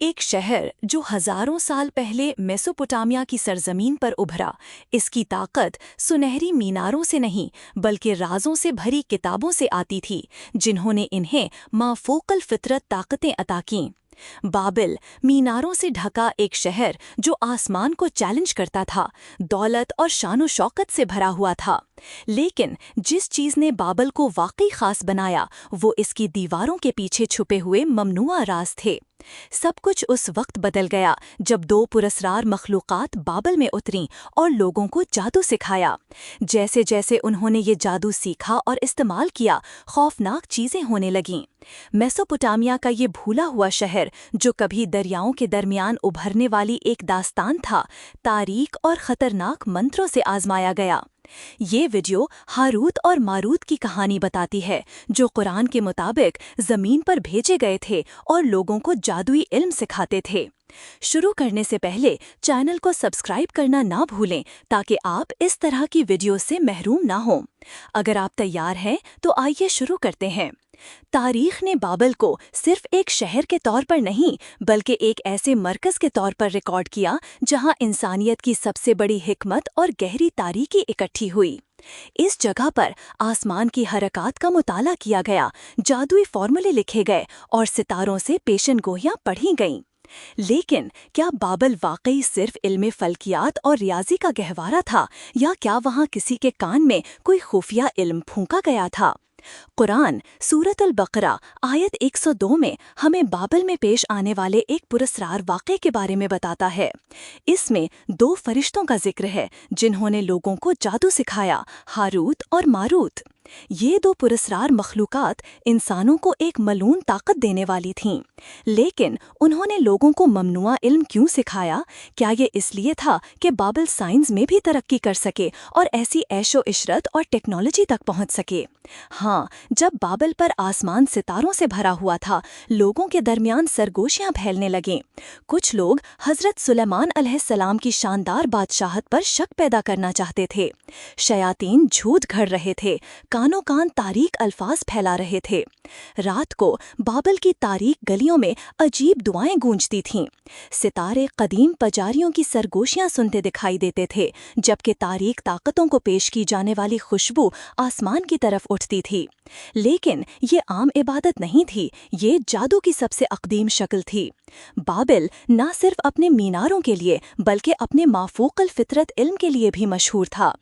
ایک شہر جو ہزاروں سال پہلے میسوپوٹامیہ کی سرزمین پر ابھرا، اس کی طاقت سنہری میناروں سے نہیں بلکہ رازوں سے بھری کتابوں سے آتی تھی، جنہوں نے انہیں مافوق الفطرت طاقتیں عطا کیں۔ بابل میناروں سے ڈھکا ایک شہر جو آسمان کو چیلنج کرتا تھا، دولت اور شان و شوکت سے بھرا ہوا تھا۔ لیکن جس چیز نے بابل کو واقعی خاص بنایا وہ اس کی دیواروں کے پیچھے چھپے ہوئے ممنوع راز تھے۔ سب کچھ اس وقت بدل گیا جب دو پراسرار مخلوقات بابل میں اتریں اور لوگوں کو جادو سکھایا۔ جیسے جیسے انہوں نے یہ جادو سیکھا اور استعمال کیا، خوفناک چیزیں ہونے لگیں۔ میسوپوٹامیہ کا یہ بھولا ہوا شہر جو کبھی دریاؤں کے درمیان ابھرنے والی ایک داستان تھا، تاریک اور خطرناک منتروں سے آزمایا گیا۔ یہ ویڈیو ہاروت اور ماروت کی کہانی بتاتی ہے، جو قرآن کے مطابق زمین پر بھیجے گئے تھے اور لوگوں کو جادوئی علم سکھاتے تھے۔ شروع کرنے سے پہلے چینل کو سبسکرائب کرنا نہ بھولیں تاکہ آپ اس طرح کی ویڈیوز سے محروم نہ ہوں۔ اگر آپ تیار ہیں تو آئیے شروع کرتے ہیں۔ تاریخ نے بابل کو صرف ایک شہر کے طور پر نہیں بلکہ ایک ایسے مرکز کے طور پر ریکارڈ کیا جہاں انسانیت کی سب سے بڑی حکمت اور گہری تاریکی اکٹھی ہوئی۔ اس جگہ پر آسمان کی حرکات کا مطالعہ کیا گیا، جادوئی فارمولے لکھے گئے اور ستاروں سے پیشن گوئیاں پڑھی گئیں۔ لیکن کیا بابل واقعی صرف علم فلکیات اور ریاضی کا گہوارہ تھا، یا کیا وہاں کسی کے کان میں کوئی خفیہ علم پھونکا گیا تھا؟ قرآن سورۃ البقرہ آیت 102 میں ہمیں بابل میں پیش آنے والے ایک پراسرار واقعے کے بارے میں بتاتا ہے۔ اس میں دو فرشتوں کا ذکر ہے جنہوں نے لوگوں کو جادو سکھایا، ہاروت اور ماروت۔ یہ دو پراسرار مخلوقات انسانوں کو ایک ملعون طاقت دینے والی تھیں، لیکن انہوں نے لوگوں کو ممنوع علم کیوں سکھایا؟ کیا یہ اس لیے تھا کہ بابل سائنس میں بھی ترقی کر سکے اور ایسی عیش و عشرت اور ٹیکنالوجی تک پہنچ سکے؟ ہاں، جب بابل پر آسمان ستاروں سے بھرا ہوا تھا، لوگوں کے درمیان سرگوشیاں پھیلنے لگیں۔ کچھ لوگ حضرت سلیمان علیہ السلام کی شاندار بادشاہت پر شک پیدا کرنا چاہتے تھے۔ شیاطین جھوٹ گھڑ رہے تھے، کانوں کان تاریک الفاظ پھیلا رہے تھے۔ رات کو بابل کی تاریک گلیوں میں عجیب دعائیں گونجتی تھیں۔ ستارے قدیم پجاریوں کی سرگوشیاں سنتے دکھائی دیتے تھے، جبکہ تاریک طاقتوں کو پیش کی جانے والی خوشبو آسمان کی طرف اٹھتی تھی۔ لیکن یہ عام عبادت نہیں تھی، یہ جادو کی سب سے قدیم شکل تھی۔ بابل نہ صرف اپنے میناروں کے لیے بلکہ اپنے مافوق الفطرت علم کے لیے بھی مشہور تھا۔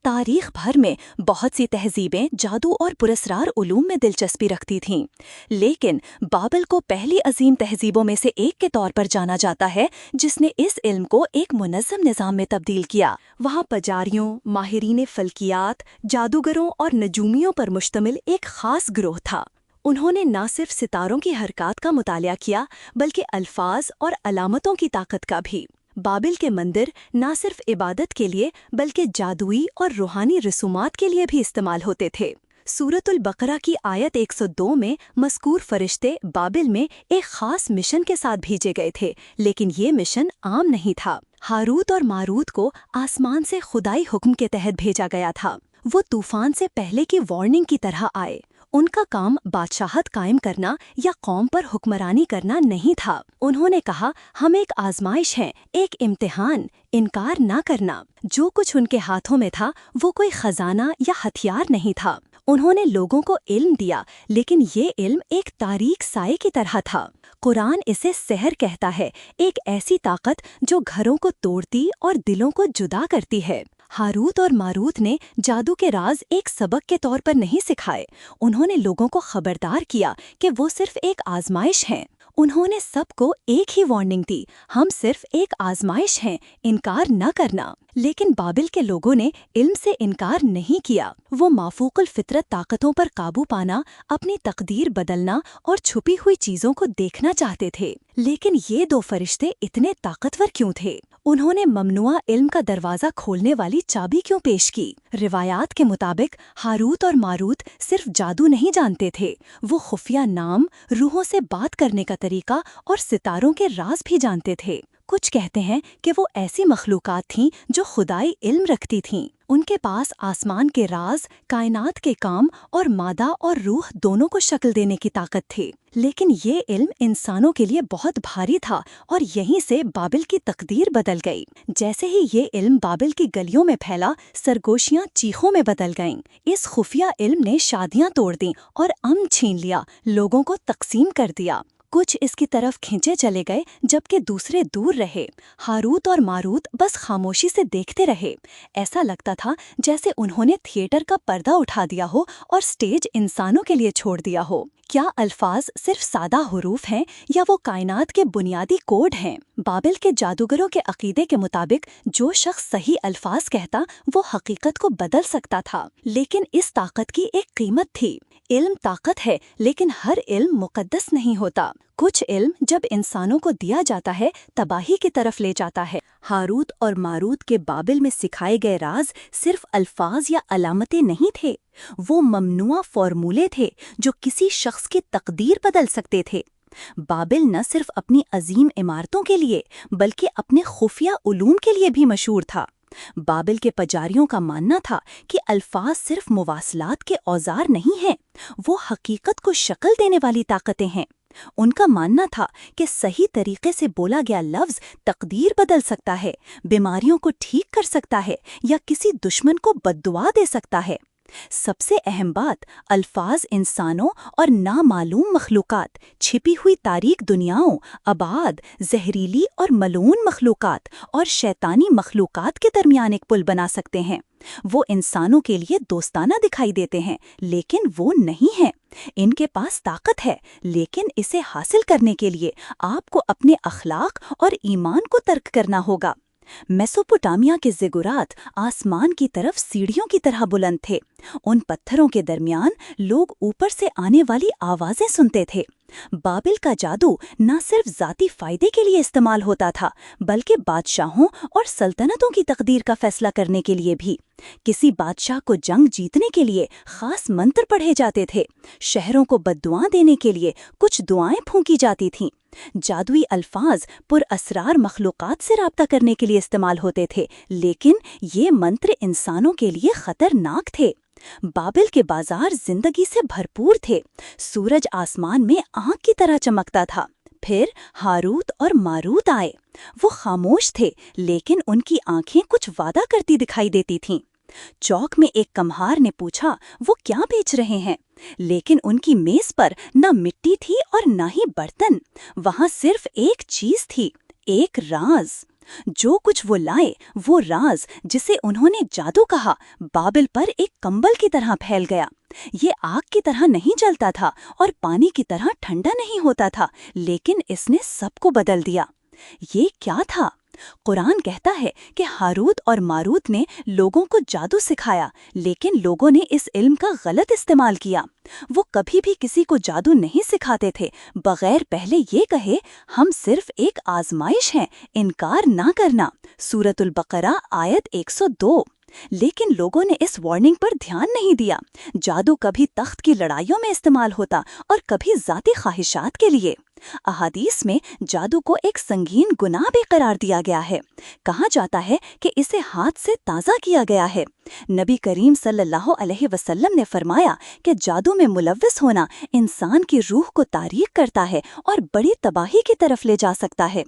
تاریخ بھر میں بہت سی تہذیبیں جادو اور پراسرار علوم میں دلچسپی رکھتی تھیں، لیکن بابل کو پہلی عظیم تہذیبوں میں سے ایک کے طور پر جانا جاتا ہے جس نے اس علم کو ایک منظم نظام میں تبدیل کیا۔ وہاں پجاریوں، ماہرین فلکیات، جادوگروں اور نجومیوں پر مشتمل ایک خاص گروہ تھا۔ انہوں نے نہ صرف ستاروں کی حرکات کا مطالعہ کیا بلکہ الفاظ اور علامتوں کی طاقت کا بھی۔ بابل کے مندر نہ صرف عبادت کے لیے بلکہ جادوئی اور روحانی رسومات کے لیے بھی استعمال ہوتے تھے۔ سورۃ البقرہ کی آیت 102 میں مذکور فرشتے بابل میں ایک خاص مشن کے ساتھ بھیجے گئے تھے، لیکن یہ مشن عام نہیں تھا۔ ہاروت اور ماروت کو آسمان سے خدائی حکم کے تحت بھیجا گیا تھا۔ وہ طوفان سے پہلے کی وارننگ کی طرح آئے۔ ان کا کام بادشاہت قائم کرنا یا قوم پر حکمرانی کرنا نہیں تھا۔ انہوں نے کہا، ہم ایک آزمائش ہیں، ایک امتحان، انکار نہ کرنا۔ جو کچھ ان کے ہاتھوں میں تھا وہ کوئی خزانہ یا ہتھیار نہیں تھا۔ انہوں نے لوگوں کو علم دیا، لیکن یہ علم ایک تاریک سائے کی طرح تھا۔ قرآن اسے سحر کہتا ہے، ایک ایسی طاقت جو گھروں کو توڑتی اور دلوں کو جدا کرتی ہے۔ ہاروت اور ماروت نے جادو کے راز ایک سبق کے طور پر نہیں سکھائے، انہوں نے لوگوں کو خبردار کیا کہ وہ صرف ایک آزمائش ہیں۔ انہوں نے سب کو ایک ہی وارننگ دی، ہم صرف ایک آزمائش ہیں، انکار نہ کرنا۔ لیکن بابل کے لوگوں نے علم سے انکار نہیں کیا۔ وہ مافوق الفطرت طاقتوں پر قابو پانا، اپنی تقدیر بدلنا اور چھپی ہوئی چیزوں کو دیکھنا چاہتے تھے۔ لیکن یہ دو فرشتے اتنے طاقتور کیوں تھے؟ انہوں نے ممنوع علم کا دروازہ کھولنے والی چابی کیوں پیش کی؟ روایات کے مطابق ہاروت اور ماروت صرف جادو نہیں جانتے تھے، وہ خفیہ نام، روحوں سے بات کرنے کا طریقہ اور ستاروں کے راز بھی جانتے تھے۔ کچھ کہتے ہیں کہ وہ ایسی مخلوقات تھیں جو خدائی علم رکھتی تھیں۔ ان کے پاس آسمان کے راز، کائنات کے کام اور مادہ اور روح دونوں کو شکل دینے کی طاقت تھی۔ لیکن یہ علم انسانوں کے لیے بہت بھاری تھا اور یہیں سے بابل کی تقدیر بدل گئی۔ جیسے ہی یہ علم بابل کی گلیوں میں پھیلا، سرگوشیاں چیخوں میں بدل گئیں۔ اس خفیہ علم نے شادیاں توڑ دیں اور امن چھین لیا، لوگوں کو تقسیم کر دیا۔ کچھ اس کی طرف کھینچے چلے گئے جبکہ دوسرے دور رہے۔ ہاروت اور ماروت بس خاموشی سے دیکھتے رہے۔ ایسا لگتا تھا جیسے انہوں نے تھیٹر کا پردہ اٹھا دیا ہو اور سٹیج انسانوں کے لیے چھوڑ دیا ہو۔ کیا الفاظ صرف سادہ حروف ہیں یا وہ کائنات کے بنیادی کوڈ ہیں؟ بابل کے جادوگروں کے عقیدے کے مطابق جو شخص صحیح الفاظ کہتا وہ حقیقت کو بدل سکتا تھا، لیکن اس طاقت کی ایک قیمت تھی۔ علم طاقت ہے، لیکن ہر علم مقدس نہیں ہوتا۔ کچھ علم جب انسانوں کو دیا جاتا ہے تباہی کی طرف لے جاتا ہے۔ ہاروت اور ماروت کے بابل میں سکھائے گئے راز صرف الفاظ یا علامتیں نہیں تھے، وہ ممنوع فارمولے تھے جو کسی شخص کی تقدیر بدل سکتے تھے۔ بابل نہ صرف اپنی عظیم عمارتوں کے لیے بلکہ اپنے خفیہ علوم کے لیے بھی مشہور تھا۔ بابل کے پجاریوں کا ماننا تھا کہ الفاظ صرف مواصلات کے اوزار نہیں ہیں، وہ حقیقت کو شکل دینے والی طاقتیں ہیں۔ ان کا ماننا تھا کہ صحیح طریقے سے بولا گیا لفظ تقدیر بدل سکتا ہے، بیماریوں کو ٹھیک کر سکتا ہے یا کسی دشمن کو بد دعا دے سکتا ہے۔ سب سے اہم بات، الفاظ انسانوں اور نامعلوم مخلوقات، چھپی ہوئی تاریک دنیاؤں، ابعاد، زہریلی اور ملعون مخلوقات اور شیطانی مخلوقات کے درمیان ایک پل بنا سکتے ہیں۔ وہ انسانوں کے لیے دوستانہ دکھائی دیتے ہیں، لیکن وہ نہیں ہیں۔ ان کے پاس طاقت ہے، لیکن اسے حاصل کرنے کے لیے آپ کو اپنے اخلاق اور ایمان کو ترک کرنا ہوگا۔ میسوپوٹامیا کے زیگورات آسمان کی طرف سیڑھیوں کی طرح بلند تھے۔ ان پتھروں کے درمیان لوگ اوپر سے آنے والی آوازیں سنتے تھے۔ بابل کا جادو نہ صرف ذاتی فائدے کے لیے استعمال ہوتا تھا بلکہ بادشاہوں اور سلطنتوں کی تقدیر کا فیصلہ کرنے کے لیے بھی۔ کسی بادشاہ کو جنگ جیتنے کے لیے خاص منتر پڑھے جاتے تھے، شہروں کو بد دعائیں دینے کے لیے کچھ دعائیں پھونکی جاتی تھیں۔ جادوئی الفاظ پر اسرار مخلوقات سے رابطہ کرنے کے لیے استعمال ہوتے تھے، لیکن یہ منتر انسانوں کے لیے خطرناک تھے۔ بابل کے بازار زندگی سے بھرپور تھے، سورج آسمان میں آنکھ کی طرح چمکتا تھا۔ پھر ہاروت اور ماروت آئے۔ وہ خاموش تھے، لیکن ان کی آنکھیں کچھ وعدہ کرتی دکھائی دیتی تھیں۔ چوک میں ایک کمہار نے پوچھا وہ کیا بیچ رہے ہیں، لیکن ان کی میز پر نہ مٹی تھی اور نہ ہی برتن، وہاں صرف ایک چیز تھی، ایک راز۔ جو کچھ وہ لائے وہ راز جسے انہوں نے جادو کہا بابل پر ایک کمبل کی طرح پھیل گیا۔ یہ آگ کی طرح نہیں جلتا تھا اور پانی کی طرح ٹھنڈا نہیں ہوتا تھا، لیکن اس نے سب کو بدل دیا۔ یہ کیا تھا؟ قرآن کہتا ہے کہ ہاروت اور ماروت نے لوگوں کو جادو سکھایا، لیکن لوگوں نے اس علم کا غلط استعمال کیا۔ وہ کبھی بھی کسی کو جادو نہیں سکھاتے تھے بغیر پہلے یہ کہے ہم صرف ایک آزمائش ہیں، انکار نہ کرنا۔ سورۃ البقرہ آیت 102۔ لیکن لوگوں نے اس وارننگ پر دھیان نہیں دیا۔ جادو کبھی تخت کی لڑائیوں میں استعمال ہوتا اور کبھی ذاتی خواہشات کے لیے۔ احادیث میں جادو کو ایک سنگین گناہ بھی قرار دیا گیا ہے۔ کہا جاتا ہے کہ اسے ہاتھ سے تازہ کیا گیا ہے۔ نبی کریم صلی اللہ علیہ وسلم نے فرمایا کہ جادو میں ملوث ہونا انسان کی روح کو تاریک کرتا ہے اور بڑی تباہی کی طرف لے جا سکتا ہے۔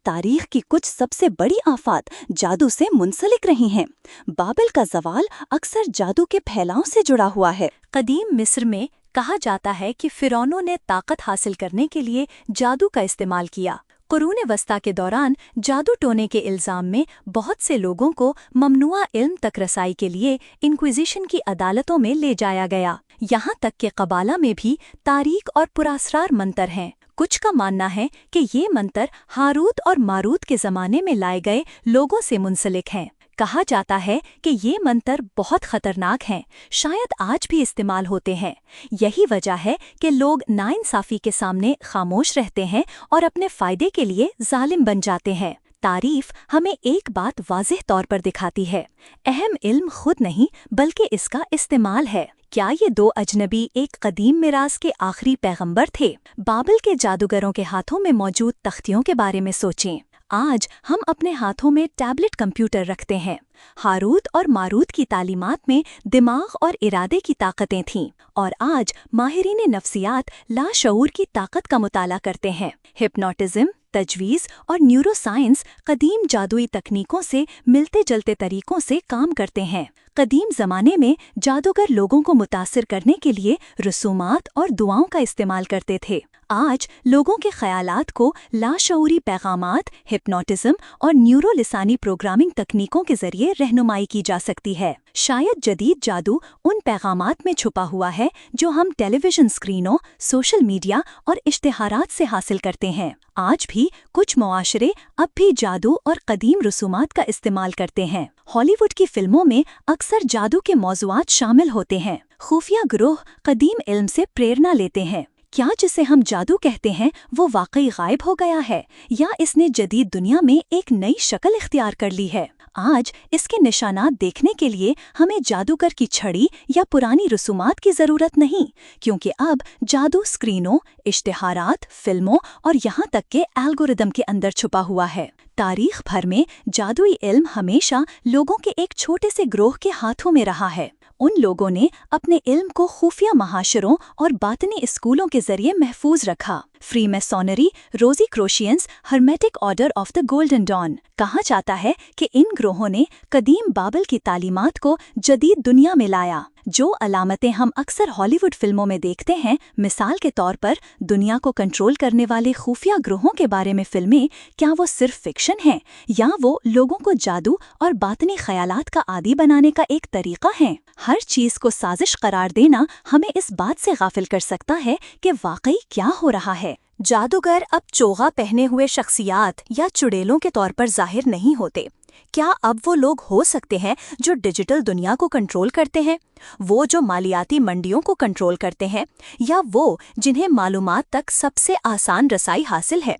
تاریخ کی کچھ سب سے بڑی آفات جادو سے منسلک رہی ہیں۔ بابل کا زوال اکثر جادو کے پھیلاؤ سے جڑا ہوا ہے۔ قدیم مصر میں کہا جاتا ہے کہ فرعونوں نے طاقت حاصل کرنے کے لیے جادو کا استعمال کیا۔ قرون وسطیٰ کے دوران جادو ٹونے کے الزام میں بہت سے لوگوں کو ممنوعہ علم تک رسائی کے لیے انکویزیشن کی عدالتوں میں لے جایا گیا۔ یہاں تک کہ قبالہ میں بھی تاریک اور پراسرار منتر ہیں۔ کچھ کا ماننا ہے کہ یہ منتر ہاروت اور ماروت کے زمانے میں لائے گئے لوگوں سے منسلک ہیں۔ کہا جاتا ہے کہ یہ منتر بہت خطرناک ہیں، شاید آج بھی استعمال ہوتے ہیں۔ یہی وجہ ہے کہ لوگ ناانصافی کے سامنے خاموش رہتے ہیں اور اپنے فائدے کے لیے ظالم بن جاتے ہیں۔ تعریف ہمیں ایک بات واضح طور پر دکھاتی ہے، اہم علم خود نہیں بلکہ اس کا استعمال ہے۔ کیا یہ دو اجنبی ایک قدیم میراث کے آخری پیغمبر تھے؟ بابل کے جادوگروں کے ہاتھوں میں موجود تختیوں کے بارے میں سوچیں۔ آج ہم اپنے ہاتھوں میں ٹیبلٹ کمپیوٹر رکھتے ہیں۔ ہاروت اور ماروت کی تعلیمات میں دماغ اور ارادے کی طاقتیں تھیں، اور آج ماہرین نفسیات لاشعور کی طاقت کا مطالعہ کرتے ہیں۔ ہپنوٹزم، تجویز اور نیورو سائنس قدیم جادوئی تکنیکوں سے ملتے جلتے طریقوں سے کام کرتے ہیں۔ قدیم زمانے میں جادوگر لوگوں کو متاثر کرنے کے لیے رسومات اور دعاؤں کا استعمال کرتے تھے۔ آج لوگوں کے خیالات کو لاشعوری پیغامات، ہپنوٹزم اور نیورو لسانی پروگرامنگ تکنیکوں کے ذریعے رہنمائی کی جا سکتی ہے۔ شاید جدید جادو ان پیغامات میں چھپا ہوا ہے جو ہم ٹیلی ویژن اسکرینوں، سوشل میڈیا اور اشتہارات سے حاصل کرتے ہیں۔ آج بھی کچھ معاشرے اب بھی جادو اور قدیم رسومات کا استعمال کرتے ہیں۔ ہالی ووڈ کی فلموں میں اکثر جادو کے موضوعات شامل ہوتے ہیں۔ خفیہ گروہ قدیم علم سے پریرنا لیتے ہیں۔ کیا جسے ہم جادو کہتے ہیں وہ واقعی غائب ہو گیا ہے، یا اس نے جدید دنیا میں ایک نئی شکل اختیار کر لی ہے؟ آج اس کے نشانات دیکھنے کے لیے ہمیں جادوگر کی چھڑی یا پرانی رسومات کی ضرورت نہیں، کیونکہ اب جادو اسکرینوں، اشتہارات، فلموں اور یہاں تک کہ الگورتھم کے اندر چھپا ہوا ہے۔ تاریخ بھر میں جادوئی علم ہمیشہ لوگوں کے ایک چھوٹے سے گروہ کے ہاتھوں میں رہا ہے۔ ان لوگوں نے اپنے علم کو خفیہ معاشروں اور باطنی اسکولوں کے ذریعے محفوظ رکھا۔ Freemasonry, Rosicrucians, Hermetic Order of the Golden Dawn. کہا جاتا ہے کہ ان گروہوں نے قدیم بابل کی تعلیمات کو جدید دنیا میں لایا۔ جو علامتیں ہم اکثر ہالی ووڈ فلموں میں دیکھتے ہیں، مثال کے طور پر دنیا کو کنٹرول کرنے والے خفیہ گروہوں کے بارے میں فلمیں، کیا وہ صرف فکشن ہیں یا وہ لوگوں کو جادو اور باطنی خیالات کا عادی بنانے کا ایک طریقہ ہے؟ ہر چیز کو سازش قرار دینا ہمیں اس بات سے غافل کر سکتا ہے کہ واقعی کیا ہو رہا ہے۔ جادوگر اب چوغا پہنے ہوئے شخصیات یا چڑیلوں کے طور پر ظاہر نہیں ہوتے۔ کیا اب وہ لوگ ہو سکتے ہیں جو ڈیجیٹل دنیا کو کنٹرول کرتے ہیں، وہ جو مالیاتی منڈیوں کو کنٹرول کرتے ہیں، یا وہ جنہیں معلومات تک سب سے آسان رسائی حاصل ہے؟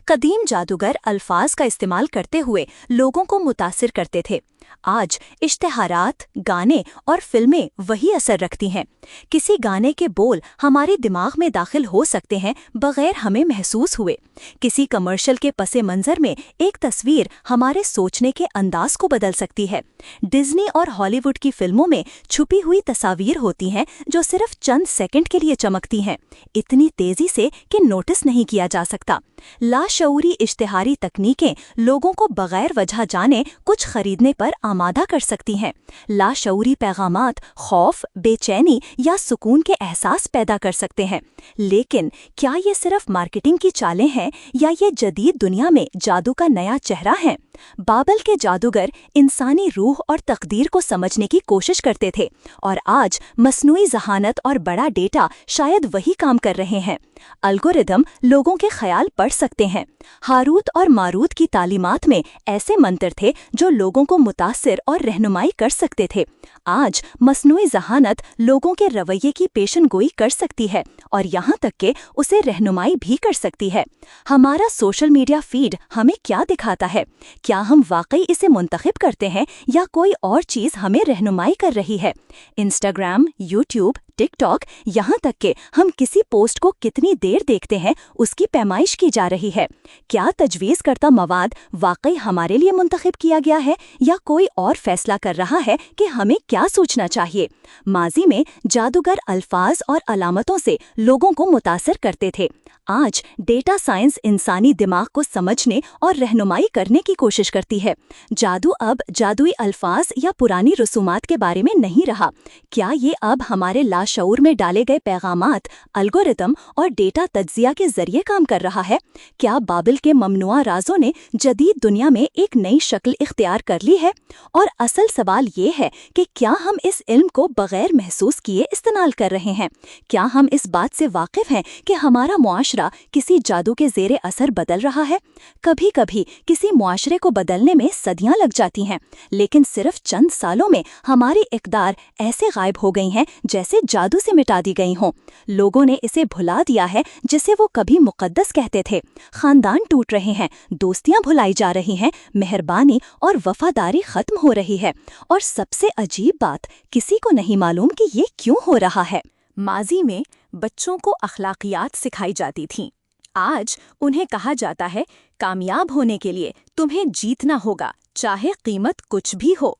قدیم جادوگر الفاظ کا استعمال کرتے ہوئے لوگوں کو متاثر کرتے تھے۔ آج اشتہارات، گانے اور فلمیں وہی اثر رکھتی ہیں۔ کسی گانے کے بول ہمارے دماغ میں داخل ہو سکتے ہیں بغیر ہمیں محسوس ہوئے۔ کسی کمرشل کے پس منظر میں ایک تصویر ہمارے سوچنے کے انداز کو بدل سکتی ہے۔ ڈزنی اور ہالی ووڈ کی فلموں میں چھپی ہوئی تصاویر ہوتی ہیں جو صرف چند سیکنڈ کے لیے چمکتی ہیں، اتنی تیزی سے کہ نوٹس نہیں کیا جا سکتا۔ لاشعوری اشتہاری تکنیکیں لوگوں کو بغیر وجہ جانے کچھ خریدنے پر آمادہ کر سکتی ہیں۔ لاشعوری پیغامات خوف، بے چینی یا سکون کے احساس پیدا کر سکتے ہیں۔ لیکن کیا یہ صرف مارکیٹنگ کی چالیں ہیں یا یہ جدید دنیا میں جادو کا نیا چہرہ ہے؟ بابل کے جادوگر انسانی روح اور تقدیر کو سمجھنے کی کوشش کرتے تھے، اور آج مصنوعی ذہانت اور بڑا ڈیٹا شاید وہی کام کر رہے ہیں۔ الگورتھم لوگوں کے خیال پڑھ سکتے ہیں۔ ہاروت اور ماروت کی تعلیمات میں ایسے منتر تھے جو لوگوں کو متاثر اور رہنمائی کر سکتے تھے۔ آج مصنوعی ذہانت لوگوں کے رویے کی پیشن گوئی کر سکتی ہے اور یہاں تک کہ اسے رہنمائی بھی کر سکتی ہے۔ ہمارا سوشل میڈیا فیڈ ہمیں کیا دکھاتا ہے؟ کیا ہم واقعی اسے منتخب کرتے ہیں یا کوئی اور چیز ہمیں رہنمائی کر رہی ہے؟ انسٹاگرام، یوٹیوب، ٹک ٹاک، یہاں تک کہ ہم کسی پوسٹ کو کتنی دیر دیکھتے ہیں اس کی پیمائش کی جا رہی ہے۔ کیا تجویز کردہ مواد واقعی ہمارے لیے منتخب کیا گیا ہے یا کوئی اور فیصلہ کر رہا ہے کہ ہمیں کیا سوچنا چاہیے؟ ماضی میں جادوگر الفاظ اور علامتوں سے لوگوں کو متاثر کرتے تھے۔ آج ڈیٹا سائنس انسانی دماغ کو سمجھنے اور رہنمائی کرنے کی کوشش کرتی ہے۔ جادو اب جادوئی الفاظ یا پرانی رسومات کے بارے میں نہیں رہا۔ کیا یہ اب ہمارے لاشعور میں ڈالے گئے پیغامات، الگورتھم اور ڈیٹا تجزیہ کے ذریعے کام کر رہا ہے؟ کیا بابل کے ممنوعہ رازوں نے جدید دنیا میں ایک نئی شکل اختیار کر لی ہے؟ اور اصل سوال یہ ہے کہ کیا ہم اس علم کو بغیر محسوس کیے استعمال کر رہے ہیں؟ کیا ہم اس بات سے واقف ہیں کہ ہمارا معاشرہ کسی جادو کے زیر اثر بدل رہا ہے؟ کبھی کبھی کسی معاشرے کو بدلنے میں صدیاں لگ جاتی ہیں، لیکن صرف چند سالوں میں ہماری اقدار ایسے غائب ہو گئی ہیں جیسے جادو سے مٹا دی گئی ہوں۔ لوگوں نے اسے بھلا دیا ہے جسے وہ کبھی مقدس کہتے تھے۔ خاندان ٹوٹ رہے ہیں، دوستیاں بھلائی جا رہی ہیں، مہربانی اور وفاداری ختم ہو رہی ہے، اور سب سے عجیب بات، کسی کو نہیں معلوم کہ یہ کیوں ہو رہا ہے۔ ماضی میں بچوں کو اخلاقیات سکھائی جاتی تھیں، آج انہیں کہا جاتا ہے کامیاب ہونے کے لیے تمہیں جیتنا ہوگا چاہے قیمت کچھ بھی ہو۔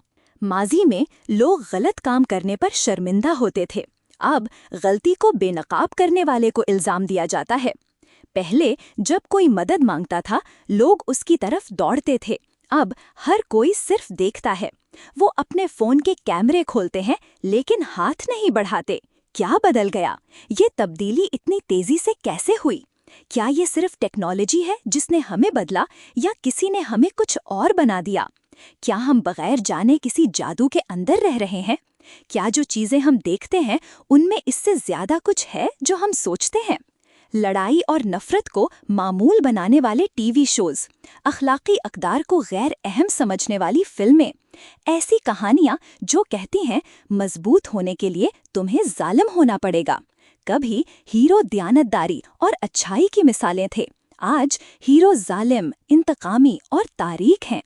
ماضی میں لوگ غلط کام کرنے پر شرمندہ ہوتے تھے، اب غلطی کو بے نقاب کرنے والے کو الزام دیا جاتا ہے۔ پہلے جب کوئی مدد مانگتا تھا لوگ اس کی طرف دوڑتے تھے، اب ہر کوئی صرف دیکھتا ہے۔ وہ اپنے فون کے کیمرے کھولتے ہیں لیکن ہاتھ نہیں بڑھاتے۔ کیا بدل گیا؟ یہ تبدیلی اتنی تیزی سے کیسے ہوئی؟ کیا یہ صرف ٹیکنالوجی ہے جس نے ہمیں بدلا یا کسی نے ہمیں کچھ اور بنا دیا؟ کیا ہم بغیر جانے کسی جادو کے اندر رہ رہے ہیں؟ کیا جو چیزیں ہم دیکھتے ہیں ان میں اس سے زیادہ کچھ ہے جو ہم سوچتے ہیں؟ لڑائی اور نفرت کو معمول بنانے والے ٹی وی شوز، اخلاقی اقدار کو غیر اہم سمجھنے والی فلمیں، ایسی کہانیاں جو کہتی ہیں مضبوط ہونے کے لیے تمہیں ظالم ہونا پڑے گا۔ کبھی ہیرو دیانتداری اور اچھائی کی مثالیں تھے، آج ہیرو ظالم، انتقامی اور تاریک ہیں۔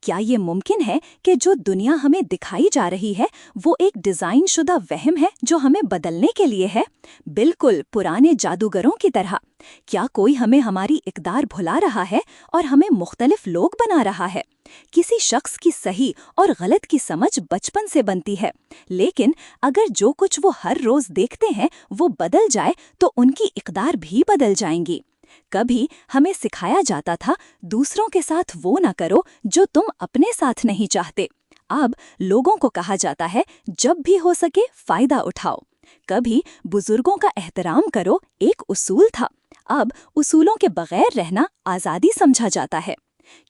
کیا یہ ممکن ہے کہ جو دنیا ہمیں دکھائی جا رہی ہے وہ ایک ڈیزائن شدہ وہم ہے جو ہمیں بدلنے کے لیے ہے؟ بالکل پرانے جادوگروں کی طرح۔ کیا کوئی ہمیں ہماری اقدار بھلا رہا ہے اور ہمیں مختلف لوگ بنا رہا ہے؟ کسی شخص کی صحیح اور غلط کی سمجھ بچپن سے بنتی ہے، لیکن اگر جو کچھ وہ ہر روز دیکھتے ہیں وہ بدل جائے تو ان کی اقدار بھی بدل جائیں گی۔ کبھی ہمیں سکھایا جاتا تھا دوسروں کے ساتھ وہ نہ کرو جو تم اپنے ساتھ نہیں چاہتے، اب لوگوں کو کہا جاتا ہے جب بھی ہو سکے فائدہ اٹھاؤ۔ کبھی بزرگوں کا احترام کرو ایک اصول تھا، اب اصولوں کے بغیر رہنا آزادی سمجھا جاتا ہے۔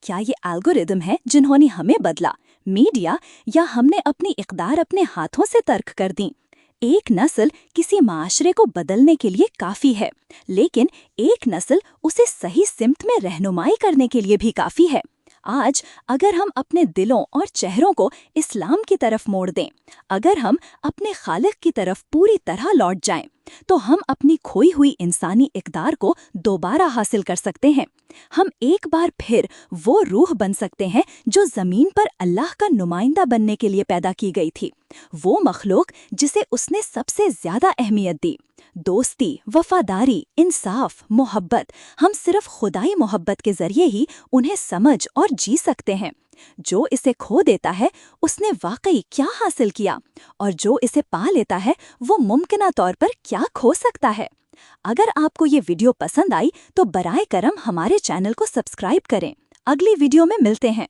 کیا یہ الگوریدم ہے جنہوں نے ہمیں بدلا، میڈیا، یا ہم نے اپنی اقدار اپنے ہاتھوں سے ترک کر دیں؟ ایک نسل کسی معاشرے کو بدلنے کے لیے کافی ہے، لیکن ایک نسل اسے صحیح سمت میں رہنمائی کرنے کے لیے بھی کافی ہے۔ آج اگر ہم اپنے دلوں اور چہروں کو اسلام کی طرف موڑ دیں، اگر ہم اپنے خالق کی طرف پوری طرح لوٹ جائیں، تو ہم اپنی کھوئی ہوئی انسانی اقدار کو دوبارہ حاصل کر سکتے ہیں۔ ہم ایک بار پھر وہ روح بن سکتے ہیں جو زمین پر اللہ کا نمائندہ بننے کے لیے پیدا کی گئی تھی، وہ مخلوق جسے اس نے سب سے زیادہ اہمیت دی۔ دوستی، وفاداری، انصاف، محبت، ہم صرف خدائی محبت کے ذریعے ہی انہیں سمجھ اور جی سکتے ہیں۔ جو اسے کھو دیتا ہے اس نے واقعی کیا حاصل کیا، اور جو اسے پا لیتا ہے وہ ممکنہ طور پر کیا کھو سکتا ہے؟ اگر آپ کو یہ ویڈیو پسند آئی تو برائے کرم ہمارے چینل کو سبسکرائب کریں۔ اگلی ویڈیو میں ملتے ہیں۔